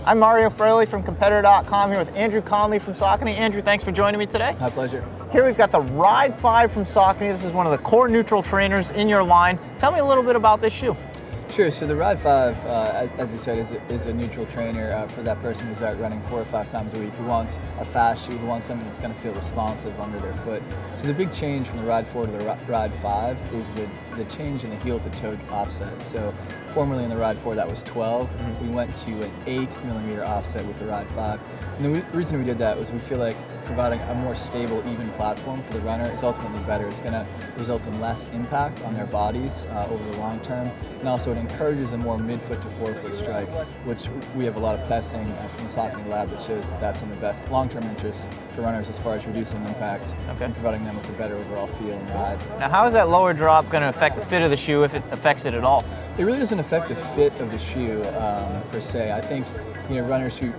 I'm Mario Fraley from Competitor.com here with Andrew Conley from Saucony. Andrew, thanks for joining me today. My pleasure. Here we've got the Ride 5 from Saucony. This is one of the core neutral trainers in your line. Tell me a little bit about this shoe. Sure, so the Ride 5, as you said, is a neutral trainer for that person who's out running 4 or 5 times a week, who wants a fast shoe, who wants something that's going to feel responsive under their foot. So the big change from the Ride 4 to the Ride 5 is the change in the heel to toe offset. So formerly in the Ride 4 that was 12, we went to an 8mm offset with the Ride 5. And the reason we did that was we feel like providing a more stable, even platform for the runner is ultimately better. It's going to result in less impact on their bodies over the long term, and also it encourages a more mid-foot to forefoot strike, which we have a lot of testing from the Saucony lab that shows that that's in the best long-term interest for runners as far as reducing impact and providing them with a better overall feel and ride. Now, how is that lower drop going to affect the fit of the shoe, if it affects it at all? It really doesn't affect the fit of the shoe per se. I think runners who've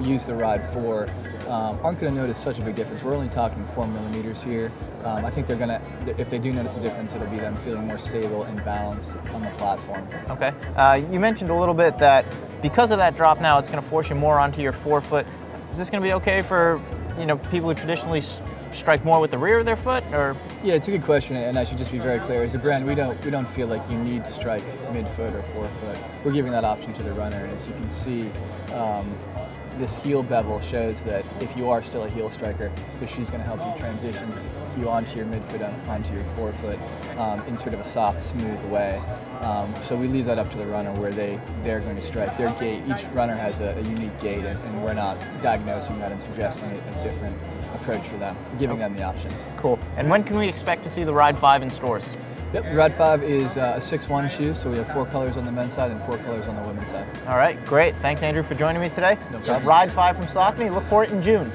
used the Ride 4 aren't going to notice such a big difference. We're only talking 4mm here. I think they're going to, if they do notice a difference, it'll be them feeling more stable and balanced on the platform. Okay. You mentioned a little bit that because of that drop now, it's going to force you more onto your forefoot. Is this going to be okay for people who traditionally strike more with the rear of their foot, or? Yeah, it's a good question, and I should just be very clear. As a brand, we don't feel like you need to strike midfoot or forefoot. We're giving that option to the runner, and as you can see, this heel bevel shows that if you are still a heel striker, the shoe's going to help you transition you onto your midfoot, onto your forefoot in sort of a soft, smooth way. So we leave that up to the runner where they're going to strike. Their gait, each runner has a unique gait, and we're not diagnosing that and suggesting a different approach for them, giving them the option. Cool. And when can we expect to see the Ride 5 in stores? Yep, the Ride 5 is a 6-1 shoe, so we have 4 colors on the men's side and 4 colors on the women's side. All right, great. Thanks, Andrew, for joining me today. No problem. Ride 5 from Saucony. Look for it in June.